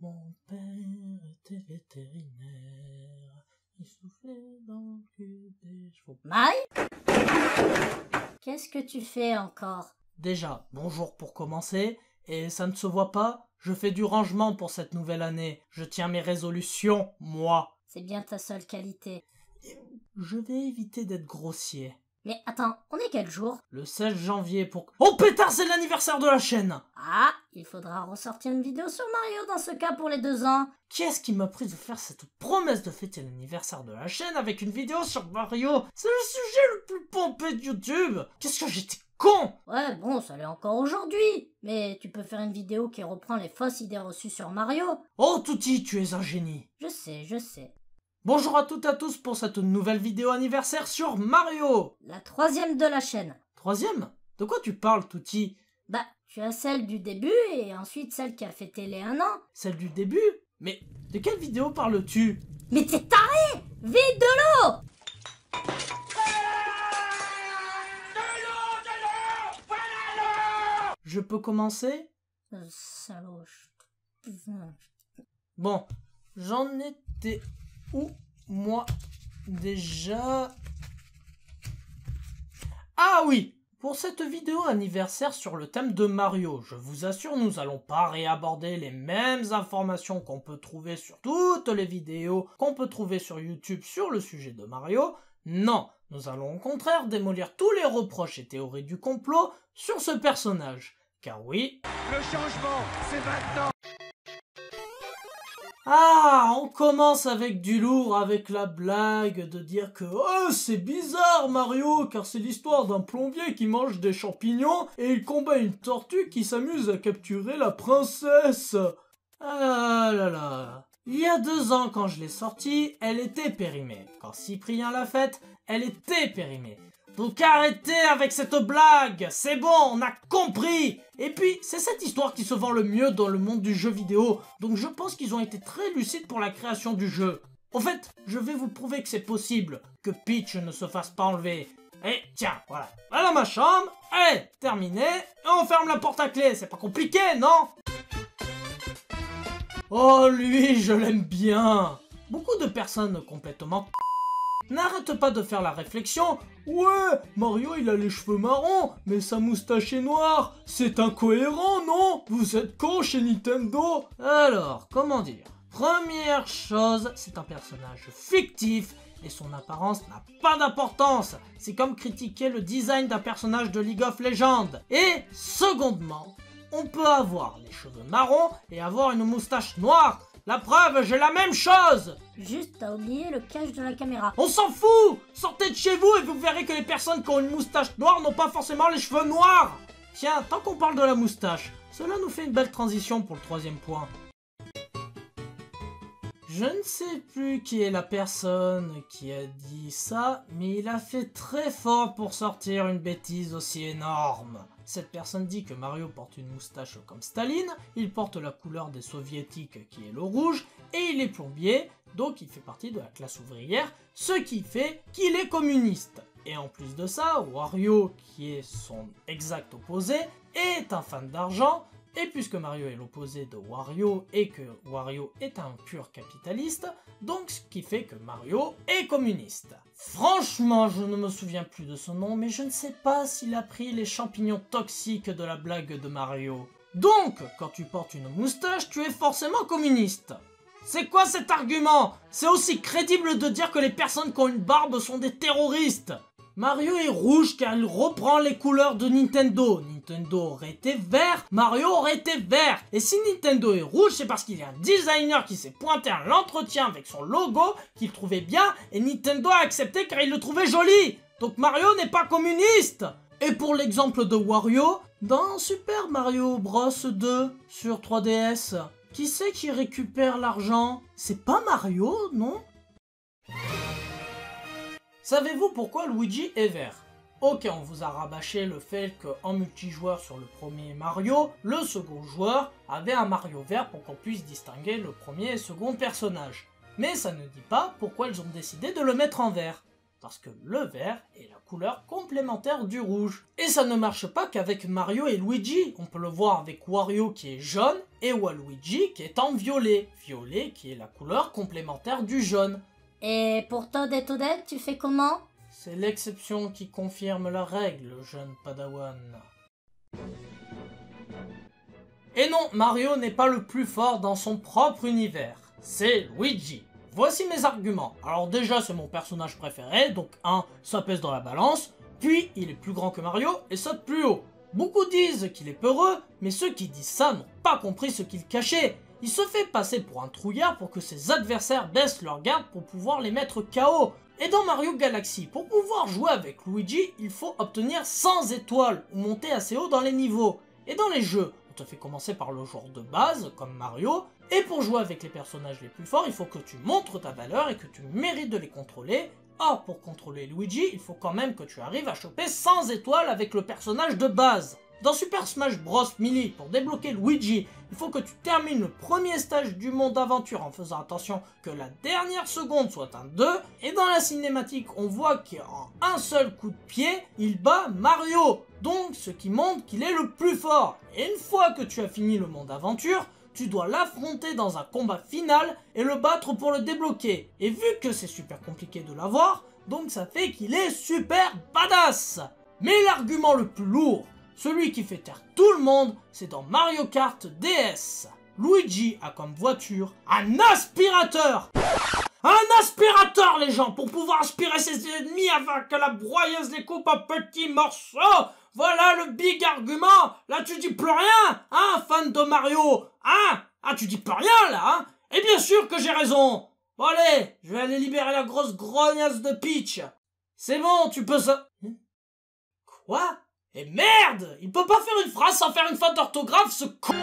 Mon père était vétérinaire, il soufflait dans le cul des chevaux. Mike? Qu'est-ce que tu fais encore? Déjà, bonjour pour commencer, et ça ne se voit pas, je fais du rangement pour cette nouvelle année. Je tiens mes résolutions, moi. C'est bien ta seule qualité. Je vais éviter d'être grossier. Mais attends, on est quel jour? Le 16 janvier pour... Oh pétard, c'est l'anniversaire de la chaîne! Ah, il faudra ressortir une vidéo sur Mario dans ce cas pour les 2 ans. Qui est-ce qui m'a pris de faire cette promesse de fêter l'anniversaire de la chaîne avec une vidéo sur Mario? C'est le sujet le plus pompé de YouTube! Qu'est-ce que j'étais con! Ouais, bon, ça l'est encore aujourd'hui. Mais tu peux faire une vidéo qui reprend les fausses idées reçues sur Mario. Oh Touti, tu es un génie! Je sais. Bonjour à toutes et à tous pour cette nouvelle vidéo anniversaire sur Mario! La 3e de la chaîne. 3e? De quoi tu parles, Touti? Bah, tu as celle du début et ensuite celle qui a fêté les 1 an. Celle du début? Mais de quelle vidéo parles-tu? Mais t'es taré! Vide de l'eau! Je peux commencer? Salaud. Bon, j'en étais où, moi, déjà? Ah oui! Pour cette vidéo anniversaire sur le thème de Mario, je vous assure, nous allons pas réaborder les mêmes informations qu'on peut trouver sur toutes les vidéos qu'on peut trouver sur YouTube sur le sujet de Mario. Non, nous allons au contraire démolir tous les reproches et théories du complot sur ce personnage. Car oui... Le changement, c'est maintenant! Ah, on commence avec du lourd, avec la blague de dire que « Oh, c'est bizarre Mario, car c'est l'histoire d'un plombier qui mange des champignons et il combat une tortue qui s'amuse à capturer la princesse !» Ah là là. Il y a 2 ans, quand je l'ai sortie, elle était périmée. Quand Cyprien l'a faite, elle était périmée. Donc arrêtez avec cette blague, c'est bon, on a compris. Et puis, c'est cette histoire qui se vend le mieux dans le monde du jeu vidéo, donc je pense qu'ils ont été très lucides pour la création du jeu. En fait, je vais vous prouver que c'est possible, que Peach ne se fasse pas enlever. Et tiens, voilà, voilà ma chambre, allez, terminé, et on ferme la porte à clé, c'est pas compliqué, non? Oh, lui, je l'aime bien. Beaucoup de personnes complètement... n'arrête pas de faire la réflexion. Ouais, Mario il a les cheveux marrons, mais sa moustache est noire. C'est incohérent, non? Vous êtes con chez Nintendo. Alors, comment dire? Première chose, c'est un personnage fictif et son apparence n'a pas d'importance. C'est comme critiquer le design d'un personnage de League of Legends. Et secondement, on peut avoir les cheveux marrons et avoir une moustache noire. La preuve, j'ai la même chose! Juste, t'as oublié le cache de la caméra. On s'en fout! Sortez de chez vous et vous verrez que les personnes qui ont une moustache noire n'ont pas forcément les cheveux noirs! Tiens, tant qu'on parle de la moustache, cela nous fait une belle transition pour le 3e point. Je ne sais plus qui est la personne qui a dit ça, mais il a fait très fort pour sortir une bêtise aussi énorme. Cette personne dit que Mario porte une moustache comme Staline, il porte la couleur des soviétiques qui est le rouge, et il est plombier, donc il fait partie de la classe ouvrière, ce qui fait qu'il est communiste. Et en plus de ça, Wario, qui est son exact opposé, est un fan d'argent, et puisque Mario est l'opposé de Wario et que Wario est un pur capitaliste, donc ce qui fait que Mario est communiste. Franchement, je ne me souviens plus de son nom, mais je ne sais pas s'il a pris les champignons toxiques de la blague de Mario. Donc, quand tu portes une moustache, tu es forcément communiste. C'est quoi cet argument? C'est aussi crédible de dire que les personnes qui ont une barbe sont des terroristes. Mario est rouge car il reprend les couleurs de Nintendo. Nintendo aurait été vert, Mario aurait été vert. Et si Nintendo est rouge, c'est parce qu'il y a un designer qui s'est pointé à l'entretien avec son logo, qu'il trouvait bien, et Nintendo a accepté car il le trouvait joli. Donc Mario n'est pas communiste. Et pour l'exemple de Wario, dans Super Mario Bros 2 sur 3DS, qui c'est qui récupère l'argent? C'est pas Mario, non? Savez-vous pourquoi Luigi est vert? Ok, on vous a rabâché le fait qu'en multijoueur sur le premier Mario, le second joueur avait un Mario vert pour qu'on puisse distinguer le premier et second personnage. Mais ça ne dit pas pourquoi ils ont décidé de le mettre en vert. Parce que le vert est la couleur complémentaire du rouge. Et ça ne marche pas qu'avec Mario et Luigi, on peut le voir avec Wario qui est jaune, et Waluigi qui est en violet. Violet qui est la couleur complémentaire du jaune. Et pour Todd et Toadette, tu fais comment? C'est l'exception qui confirme la règle, jeune Padawan. Et non, Mario n'est pas le plus fort dans son propre univers. C'est Luigi. Voici mes arguments. Alors déjà, c'est mon personnage préféré, donc 1, ça pèse dans la balance. Puis, il est plus grand que Mario et saute plus haut. Beaucoup disent qu'il est peureux, mais ceux qui disent ça n'ont pas compris ce qu'il cachait. Il se fait passer pour un trouillard pour que ses adversaires baissent leur garde pour pouvoir les mettre KO. Et dans Mario Galaxy, pour pouvoir jouer avec Luigi, il faut obtenir 100 étoiles ou monter assez haut dans les niveaux. Et dans les jeux, on te fait commencer par le joueur de base, comme Mario, et pour jouer avec les personnages les plus forts, il faut que tu montres ta valeur et que tu mérites de les contrôler. Or, pour contrôler Luigi, il faut quand même que tu arrives à choper 100 étoiles avec le personnage de base. Dans Super Smash Bros Melee, pour débloquer Luigi, il faut que tu termines le premier stage du monde d'aventure en faisant attention que la dernière seconde soit un 2. Et dans la cinématique, on voit qu'en un seul coup de pied, il bat Mario. Donc, ce qui montre qu'il est le plus fort. Et une fois que tu as fini le monde d'aventure, tu dois l'affronter dans un combat final et le battre pour le débloquer. Et vu que c'est super compliqué de l'avoir, donc ça fait qu'il est super badass. Mais l'argument le plus lourd, celui qui fait taire tout le monde, c'est dans Mario Kart DS. Luigi a comme voiture un aspirateur. Un aspirateur, les gens, pour pouvoir aspirer ses ennemis afin que la broyeuse les coupe en petits morceaux. Voilà le big argument. Là, tu dis plus rien, hein, fan de Mario, hein? Ah, tu dis plus rien, là, hein? Et bien sûr que j'ai raison. Bon, allez, je vais aller libérer la grosse grognasse de Peach. C'est bon, tu peux ça... Quoi? Et merde! Il peut pas faire une phrase sans faire une faute d'orthographe, ce con!